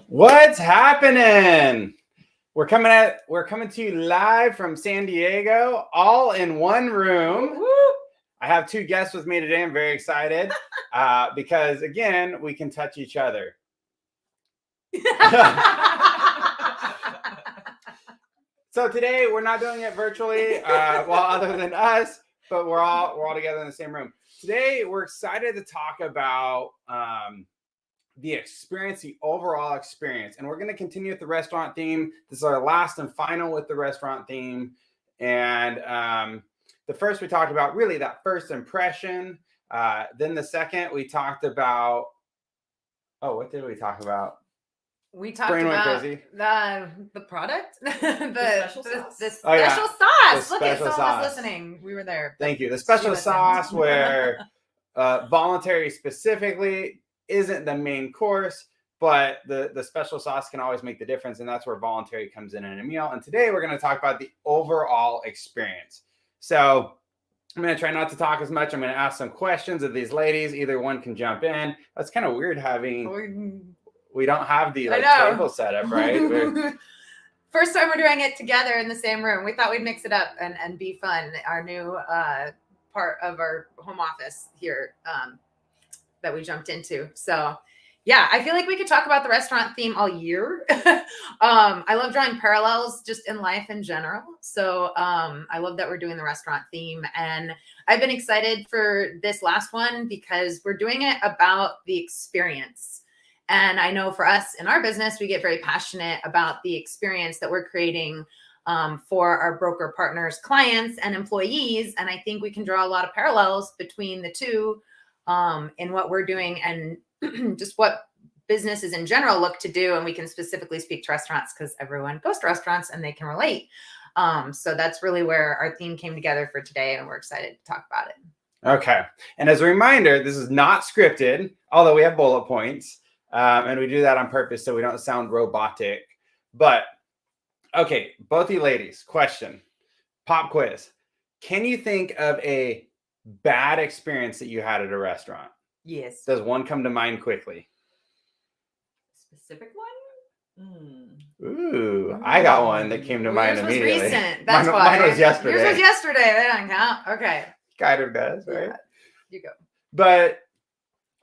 What's happening? We're coming to you live from San Diego, all in one room. Woo! I have two guests with me today. I'm very excited because again, we can touch each other. So today we're not doing it virtually, well, other than us, but we're all together in the same room. Today we're excited to talk about the experience, the overall experience, and we're going to continue with the restaurant theme. This is our last and final with the restaurant theme, and the first we talked about really that first impression. Then the second we talked about. Oh, what did we talk about? We talked about the product, the special sauce. The special sauce. Look at someone was listening. We were there. Thank you. The special sauce where voluntary specifically isn't the main course, but the special sauce can always make the difference, and that's where voluntary comes in a meal. And today we're going to talk about the overall experience. So I'm going to try not to talk as much. I'm going to ask some questions of these ladies. Either one can jump in. That's kind of weird having... We don't have the table set up, right? First time we're doing it together in the same room. We thought we'd mix it up and be fun. Our new part of our home office here that we jumped into. So yeah, I feel like we could talk about the restaurant theme all year. I love drawing parallels just in life in general. So I love that we're doing the restaurant theme. And I've been excited for this last one because we're doing it about the experience. And I know for us in our business, we get very passionate about the experience that we're creating for our broker partners, clients, and employees. And I think we can draw a lot of parallels between the two in what we're doing and just what businesses in general look to do. And we can specifically speak to restaurants because everyone goes to restaurants and they can relate. So that's really where our theme came together for today. And we're excited to talk about it. Okay. And as a reminder, this is not scripted, although we have bullet points. And we do that on purpose so we don't sound robotic. But, okay, both you ladies, question, pop quiz. Can you think of a bad experience that you had at a restaurant? Yes. Does one come to mind quickly? Specific one? Ooh, I got one that came to mind immediately. Yours was recent. That's why. Mine was yesterday. Yours was yesterday. That doesn't count. Okay. Kind of does, right? Yeah. You go. But...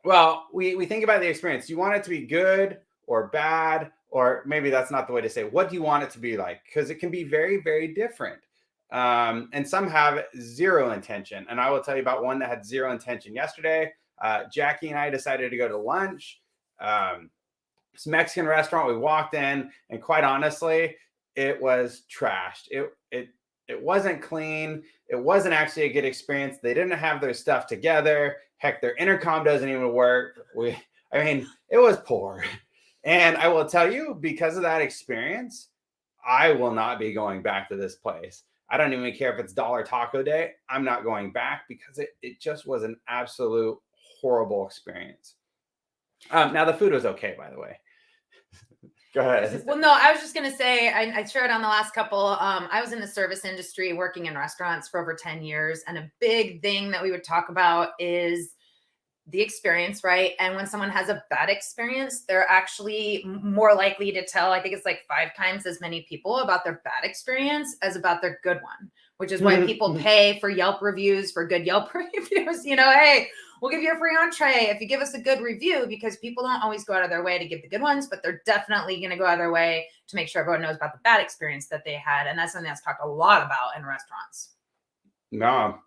well, we think about the experience. Do you want it to be good or bad? Or maybe that's not the way to say it. What do you want it to be like? Because it can be very, very different. And some have zero intention. And I will tell you about one that had zero intention. Yesterday, Jackie and I decided to go to lunch. It's a Mexican restaurant. We walked in, and quite honestly, it was trashed. It wasn't clean. It wasn't actually a good experience. They didn't have their stuff together. Heck, their intercom doesn't even work. It was poor. And I will tell you, because of that experience, I will not be going back to this place. I don't even care if it's $1 taco day. I'm not going back because it just was an absolute horrible experience. Now, the food was okay, by the way. Go ahead. Well, no, I was just going to say, I shared on the last couple, I was in the service industry working in restaurants for over 10 years. And a big thing that we would talk about is the experience, right? And when someone has a bad experience, they're actually more likely to tell, I think it's like 5 times as many people about their bad experience as about their good one, which is why people pay for Yelp reviews, for good Yelp reviews. Hey, we'll give you a free entree if you give us a good review, because people don't always go out of their way to give the good ones, but they're definitely going to go out of their way to make sure everyone knows about the bad experience that they had. And that's something that's talked a lot about in restaurants. No.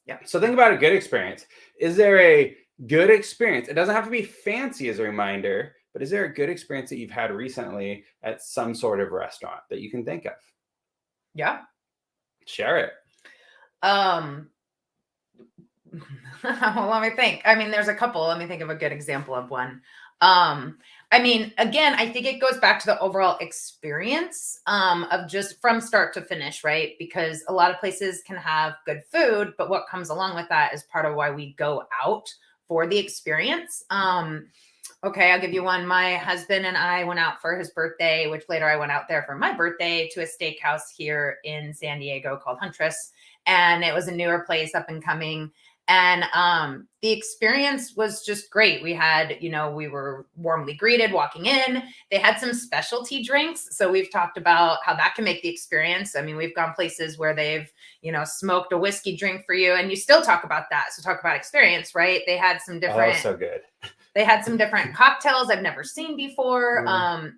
Yeah. So think about a good experience. Is there a good experience? It doesn't have to be fancy as a reminder, but is there a good experience that you've had recently at some sort of restaurant that you can think of? Yeah. Share it. Well, let me think. There's a couple. Let me think of a good example of one. Again, I think it goes back to the overall experience of just from start to finish, right? Because a lot of places can have good food, but what comes along with that is part of why we go out for the experience. Okay, I'll give you one. My husband and I went out for his birthday, which later I went out there for my birthday to a steakhouse here in San Diego called Huntress. And it was a newer place up and coming. And the experience was just great. We had, we were warmly greeted walking in. They had some specialty drinks. So we've talked about how that can make the experience. I mean, we've gone places where they've, smoked a whiskey drink for you, and you still talk about that. So talk about experience, right? They had some different, so good. They had some different cocktails I've never seen before.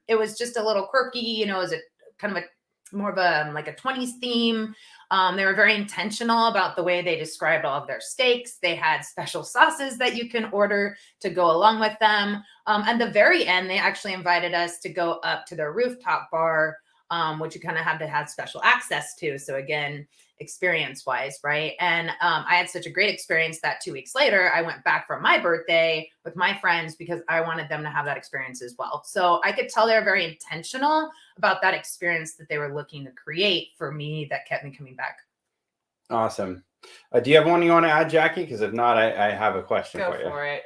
It was just a little quirky, it was a kind of a more of a like a 20s theme. They were very intentional about the way they described all of their steaks. They had special sauces that you can order to go along with them. At the very end, they actually invited us to go up to their rooftop bar, which you kind of have to have special access to. So again, experience wise, right? And I had such a great experience that 2 weeks later, I went back for my birthday with my friends because I wanted them to have that experience as well. So I could tell they're very intentional about that experience that they were looking to create for me that kept me coming back. Awesome. Do you have one you want to add, Jackie? Because if not, I have a question for you. Go for it.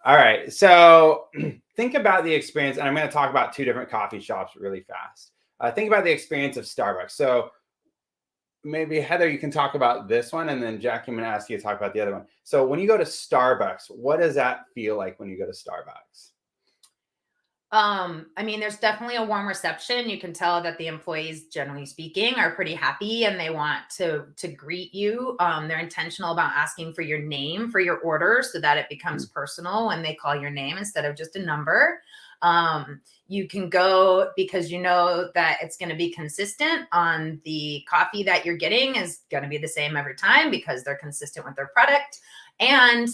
All right. So think about the experience, and I'm going to talk about 2 different coffee shops really fast. Think about the experience of Starbucks. So maybe Heather, you can talk about this one, and then Jackie, I'm going to ask you to talk about the other one. So when you go to Starbucks, what does that feel like when you go to Starbucks? I mean, there's definitely a warm reception. You can tell that the employees, generally speaking, are pretty happy and they want to greet you. They're intentional about asking for your name for your order so that it becomes personal when they call your name instead of just a number. You can go because you know that it's going to be consistent on the coffee that you're getting is going to be the same every time because they're consistent with their product. And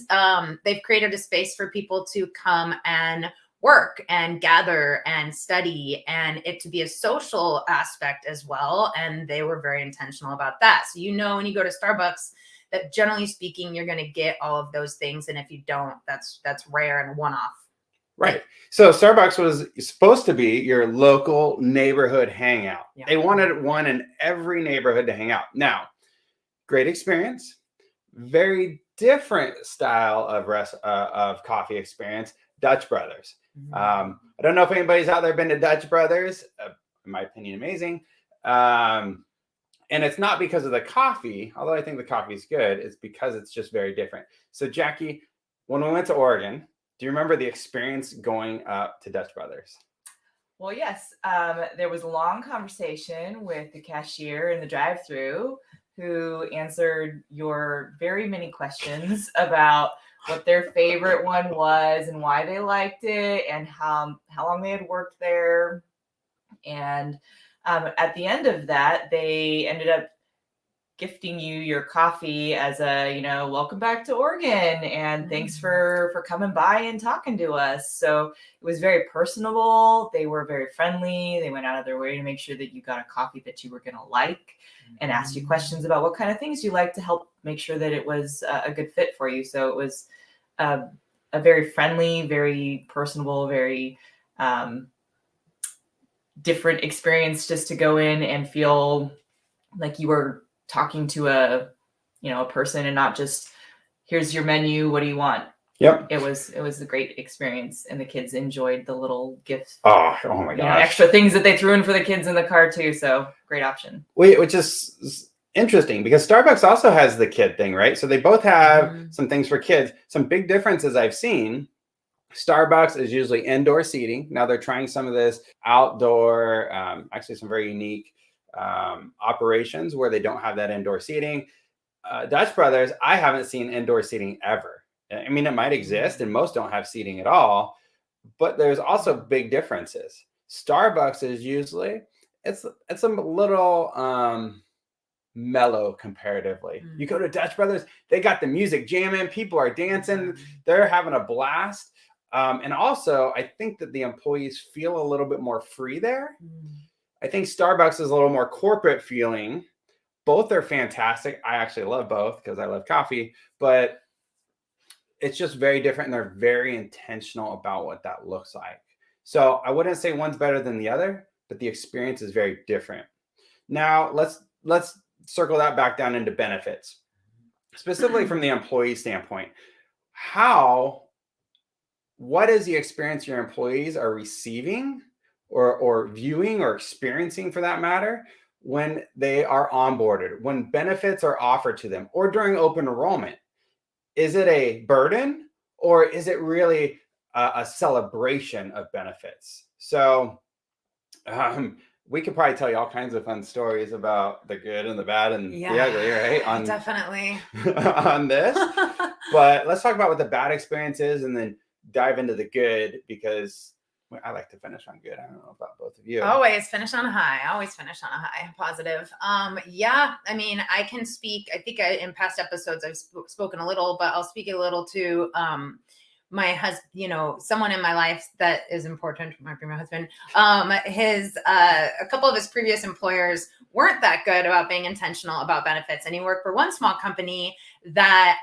they've created a space for people to come and work and gather and study and it to be a social aspect as well. And they were very intentional about that. So, when you go to Starbucks, that generally speaking, you're going to get all of those things. And if you don't, that's rare and one-off. Right. So Starbucks was supposed to be your local neighborhood hangout. Yeah. They wanted one in every neighborhood to hang out. Now, great experience, very different style of coffee experience, Dutch Brothers. I don't know if anybody's out there been to Dutch Brothers. In my opinion, amazing. And it's not because of the coffee, although I think the coffee is good. It's because it's just very different. So Jackie, when we went to Oregon, do you remember the experience going up to Dutch Brothers? Well, yes. There was a long conversation with the cashier in the drive-thru who answered your very many questions about what their favorite one was and why they liked it and how long they had worked there. And at the end of that, they ended up gifting you your coffee as a, welcome back to Oregon and thanks for coming by and talking to us. So it was very personable. They were very friendly. They went out of their way to make sure that you got a coffee that you were going to like and asked you questions about what kind of things you like to help make sure that it was a good fit for you. So it was a very friendly, very personable, very different experience just to go in and feel like you were talking to a person and not just here's your menu, what do you want? Yep. It was a great experience and the kids enjoyed the little gifts. Oh my gosh. Extra things that they threw in for the kids in the car too. So great option. Which is interesting because Starbucks also has the kid thing, right? So they both have some things for kids. Some big differences I've seen. Starbucks is usually indoor seating. Now they're trying some of this outdoor, actually some very unique operations where they don't have that indoor seating. Dutch Brothers, I haven't seen indoor seating ever. I mean, it might exist and most don't have seating at all, but there's also big differences. Starbucks is usually, it's a little mellow comparatively. You go to Dutch Brothers, they got the music jamming, people are dancing, they're having a blast. And also, I think that the employees feel a little bit more free there. I think Starbucks is a little more corporate feeling. Both are fantastic. I actually love both because I love coffee, but it's just very different and they're very intentional about what that looks like. So I wouldn't say one's better than the other, but the experience is very different. Now let's circle that back down into benefits, specifically from the employee standpoint. What is the experience your employees are receiving or viewing or experiencing for that matter when they are onboarded, when benefits are offered to them or during open enrollment? is it a burden or is it really a celebration of benefits? So we could probably tell you all kinds of fun stories about the good and the bad and the ugly, right? Definitely. On this. But let's talk about what the bad experience is and then dive into the good, because I like to finish on good. I don't know about both of you. Always finish on a high. Always finish on a high. Positive. Yeah. I mean, I can speak. I think in past episodes I've spoken a little, but I'll speak a little to my husband. You know, someone in my life that is important. Might be my husband. A couple of his previous employers weren't that good about being intentional about benefits, and he worked for one small company that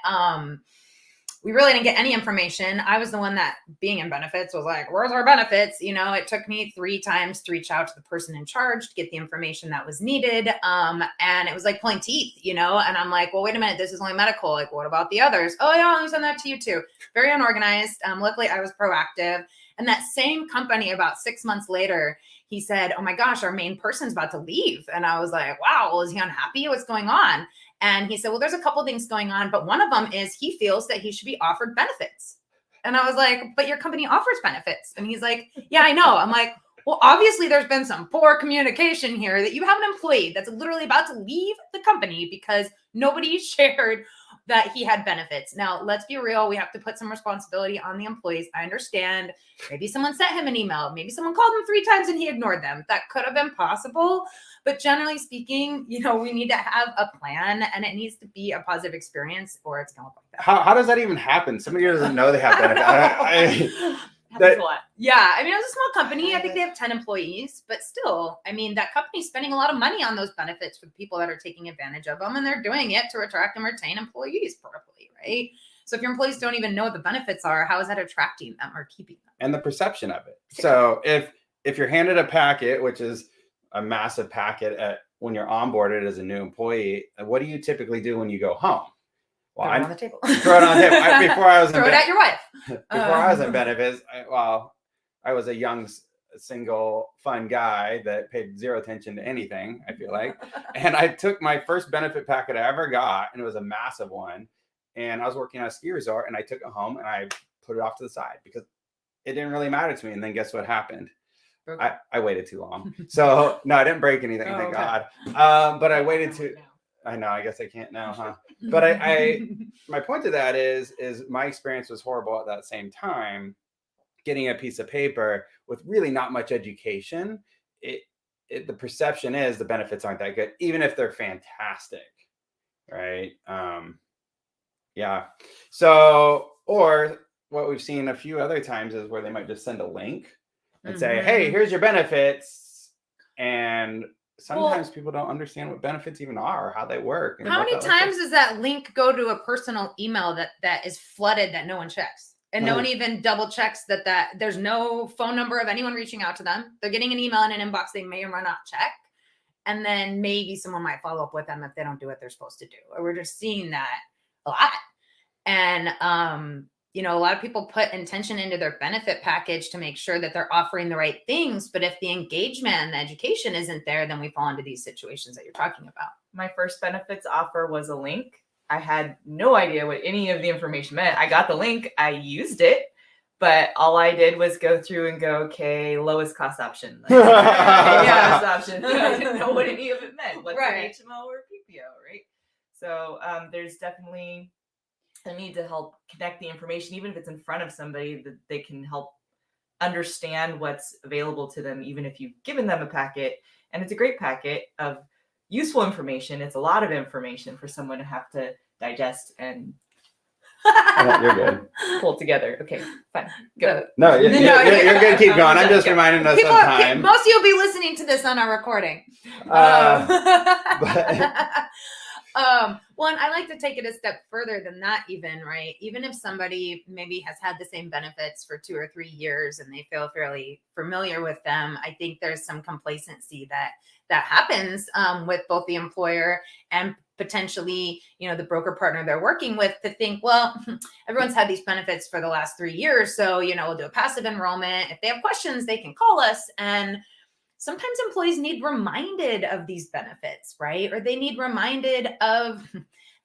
we really didn't get any information. I was the one that, being in benefits, was like, where's our benefits? You know, it took me 3 times to reach out to the person in charge to get the information that was needed. And it was like pulling teeth, you know? And I'm like, well, wait a minute, this is only medical. Like, what about the others? Oh yeah, let me send that to you too. Very unorganized. Luckily I was proactive. And that same company, about 6 months later, he said, oh my gosh, our main person's about to leave. And I was like, wow, well, is he unhappy? What's going on? And he said, well, there's a couple things going on, but one of them is he feels that he should be offered benefits. And I was like, but your company offers benefits. And he's like, yeah, I know. I'm like, well, obviously there's been some poor communication here, that you have an employee that's literally about to leave the company because nobody shared that he had benefits. Now, let's be real. We have to put some responsibility on the employees. I understand. Maybe someone sent him an email. Maybe someone called him 3 times and he ignored them. That could have been possible. But generally speaking, you know, we need to have a plan, and it needs to be a positive experience, or it's going to look like that. How does that even happen? Somebody doesn't know they have benefits. Happens a lot. Yeah, I mean, it was a small company. I think they have 10 employees, but still, I mean, that company's spending a lot of money on those benefits for the people that are taking advantage of them, and they're doing it to attract and retain employees properly, right? So if your employees don't even know what the benefits are, how is that attracting them or keeping them? And the perception of it. So if you're handed a packet, which is a massive packet when you're onboarded as a new employee, what do you typically do when you go home? Well, Throw it on the table. Throw it on the table. Before I was throw it at your wife. Before I was in benefits, I was a young, single, fun guy that paid zero attention to anything, I feel like. And I took my first benefit packet I ever got, and it was a massive one. And I was working on a ski resort, and I took it home and I put it off to the side because it didn't really matter to me. And then guess what happened? I waited too long. So no, I didn't break anything, thank God. But I waited too. I know, I guess I can't now, huh? But I my point to that is my experience was horrible at that same time, getting a piece of paper with really not much education. The perception is the benefits aren't that good, even if they're fantastic, right? Yeah. So, or what we've seen a few other times is where they might just send a link and say, hey, here's your benefits. And sometimes people don't understand what benefits even are or how they work. How many times does that link go to a personal email that is flooded that no one checks? And no one even double checks that there's no phone number of anyone reaching out to them. They're getting an email in an inbox they may or may not check. And then maybe someone might follow up with them if they don't do what they're supposed to do. Or we're just seeing that a lot. And, you know, a lot of people put intention into their benefit package to make sure that they're offering the right things. But if the engagement and the education isn't there, then we fall into these situations that you're talking about. My first benefits offer was a link. I had no idea what any of the information meant. I got the link, I used it, but all I did was go through and go, okay, lowest cost option. Like, lowest option. I didn't know what any of it meant. What's an HMO or PPO, right? So there's definitely a need to help connect the information, even if it's in front of somebody, that they can help understand what's available to them, even if you've given them a packet. And it's a great packet of useful information. It's a lot of information for someone to have to digest and you're good. Pull together. Okay, fine. Go. No, you're good. Keep going. I'm just reminding us of time. Most of you will be listening to this on our recording. Well, and I like to take it a step further than that even, right? Even if somebody maybe has had the same benefits for 2 or 3 years and they feel fairly familiar with them, I think there's some complacency that happens with both the employer and potentially, you know, the broker partner they're working with, to think, well, everyone's had these benefits for the last 3 years. So, you know, we'll do a passive enrollment. If they have questions, they can call us. And sometimes employees need reminded of these benefits, right? Or they need reminded of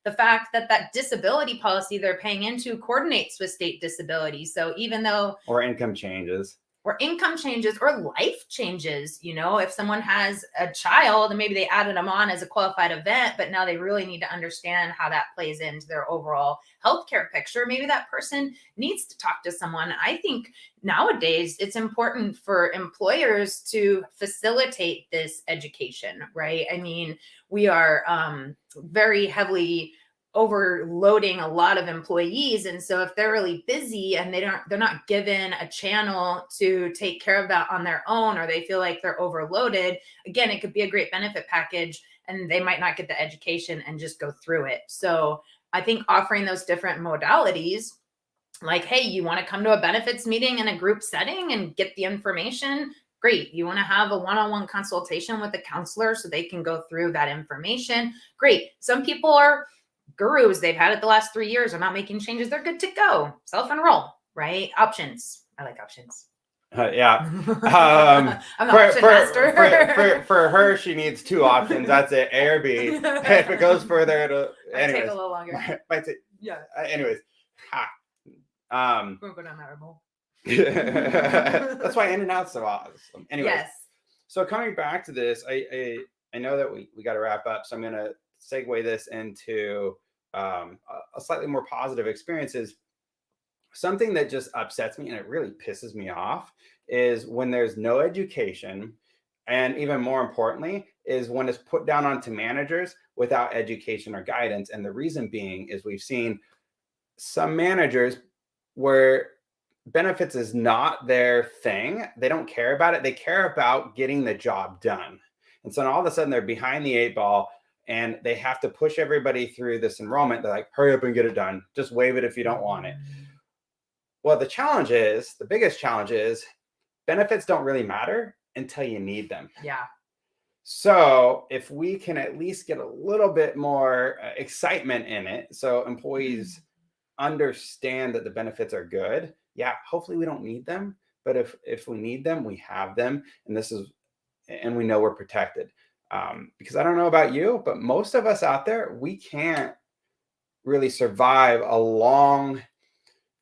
the fact that that disability policy they're paying into coordinates with state disability. So even though or income changes, or income changes or life changes, you know, if someone has a child and maybe they added them on as a qualified event, but now they really need to understand how that plays into their overall healthcare picture. Maybe that person needs to talk to someone. I think nowadays it's important for employers to facilitate this education, right? I mean, we are very heavily overloading a lot of employees, and so if they're really busy and they're not given a channel to take care of that on their own, or they feel like they're overloaded, again, it could be a great benefit package and they might not get the education and just go through it. So I think offering those different modalities, like, hey, you want to come to a benefits meeting in a group setting and get the information, great. You want to have a one-on-one consultation with a counselor so they can go through that information, great. Some people are gurus, they've had it the last 3 years, are not making changes, they're good to go. Self-enroll, right? Options. I like options. Yeah. I'm an option master. For her, she needs 2 options. That's it, A or B. If it goes further, it'll take a little longer. Might take, Yeah. Anyways, We'll go down that rabbit hole. that's why In-N-Out's so awesome. Anyways, yes. So coming back to this, I know that we got to wrap up, so I'm gonna segue this into a slightly more positive experiences. Something that just upsets me and it really pisses me off is when there's no education, and even more importantly is when it's put down onto managers without education or guidance. And the reason being is we've seen some managers where benefits is not their thing. They don't care about it. They care about getting the job done. And so all of a sudden they're behind the 8 ball and they have to push everybody through this enrollment. They're like, hurry up and get it done. Just waive it if you don't want it. Well, the biggest challenge is benefits don't really matter until you need them. Yeah. So if we can at least get a little bit more excitement in it, so employees understand that the benefits are good. Yeah, hopefully we don't need them, but if we need them, we have them, and we know we're protected. Because I don't know about you, but most of us out there, we can't really survive a long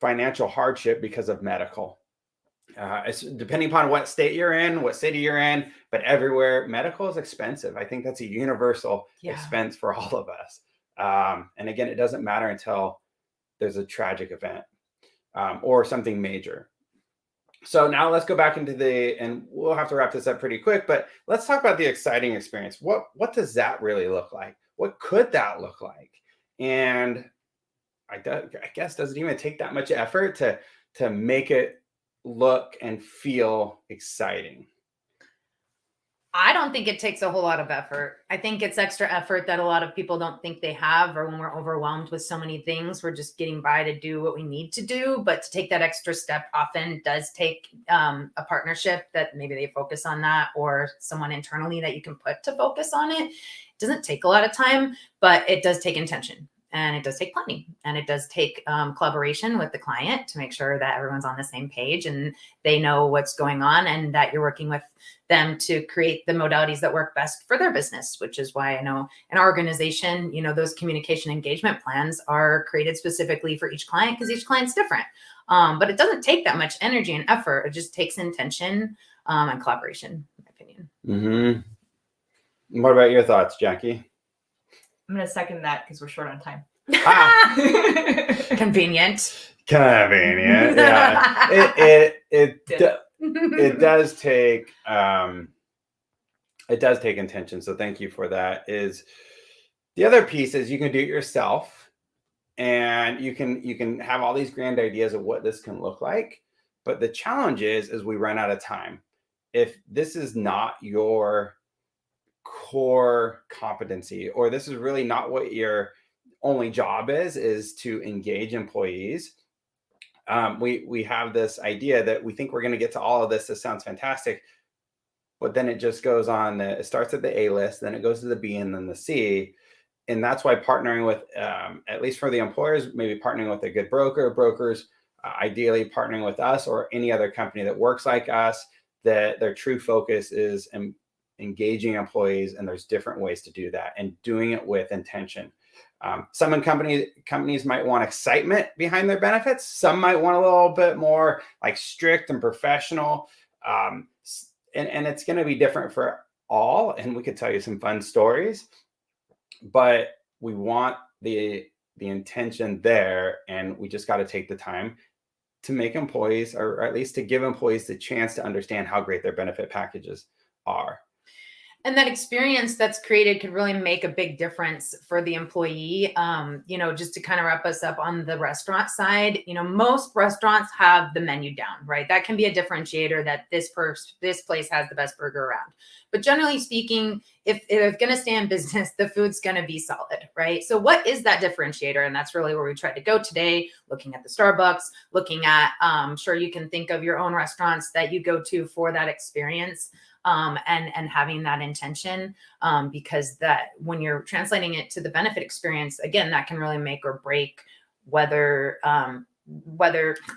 financial hardship because of medical. It's depending upon what state you're in, what city you're in, but everywhere medical is expensive. I think that's a universal expense for all of us. And again, it doesn't matter until there's a tragic event or something major. So now let's go back into and we'll have to wrap this up pretty quick, but let's talk about the exciting experience. What does that really look like? What could that look like? And I guess, does it even take that much effort to make it look and feel exciting? I don't think it takes a whole lot of effort. I think it's extra effort that a lot of people don't think they have, or when we're overwhelmed with so many things, we're just getting by to do what we need to do. But to take that extra step often does take a partnership that maybe they focus on that, or someone internally that you can put to focus on it. It doesn't take a lot of time, but it does take intention. And it does take planning, and it does take collaboration with the client to make sure that everyone's on the same page and they know what's going on, and that you're working with them to create the modalities that work best for their business, which is why I know in our organization, those communication engagement plans are created specifically for each client, because each client's different. But it doesn't take that much energy and effort. It just takes intention and collaboration, in my opinion. Mm-hmm. What about your thoughts, Jackie? I'm going to second that because we're short on time. Convenient. Yeah. It does take intention. So thank you for that. Is the other piece is you can do it yourself, and you can have all these grand ideas of what this can look like. But the challenge is we run out of time. If this is not your core competency, or this is really not what your only job is to engage employees, we have this idea that we think we're going to get to all of this. This sounds fantastic, but then it just goes on. It starts at the A list, then it goes to the B, and then the C. And that's why partnering with, at least for the employers, maybe partnering with a good brokers, ideally partnering with us or any other company that works like us, that their true focus is engaging employees. And there's different ways to do that, and doing it with intention. Some companies might want excitement behind their benefits. Some might want a little bit more like strict and professional. And it's going to be different for all. And we could tell you some fun stories, but we want the intention there, and we just got to take the time to make employees, or at least to give employees the chance to understand how great their benefit packages are. And that experience that's created could really make a big difference for the employee. Just to kind of wrap us up on the restaurant side, most restaurants have the menu down, right? That can be a differentiator that this place has the best burger around. But generally speaking, if it's going to stay in business, the food's going to be solid, right? So what is that differentiator? And that's really where we tried to go today, looking at the Starbucks, looking at, sure, you can think of your own restaurants that you go to for that experience. And having that intention, because that when you're translating it to the benefit experience, again, that can really make or break whether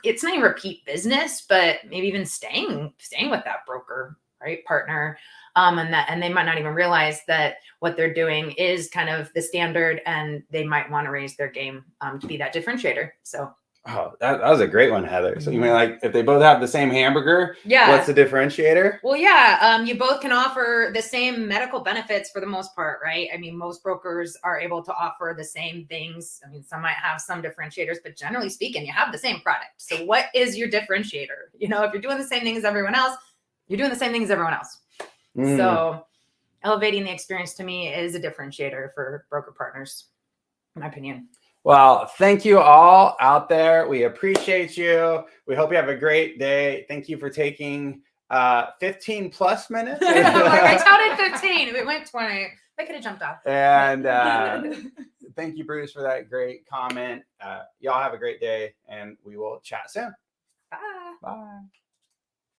it's not even repeat business, but maybe even staying with that broker, right, partner, and they might not even realize that what they're doing is kind of the standard, and they might want to raise their game to be that differentiator. So. Oh, that was a great one, Heather. So you mean like if they both have the same hamburger, what's the differentiator? Well, yeah, you both can offer the same medical benefits for the most part, right? I mean, most brokers are able to offer the same things. I mean, some might have some differentiators, but generally speaking, you have the same product. So what is your differentiator? If you're doing the same thing as everyone else, you're doing the same thing as everyone else. So elevating the experience to me is a differentiator for broker partners, in my opinion. Well, thank you all out there. We appreciate you. We hope you have a great day. Thank you for taking 15 plus minutes. I counted 15. It went 20. I could have jumped off. And thank you, Bruce, for that great comment. Y'all have a great day, and we will chat soon. Bye. Bye.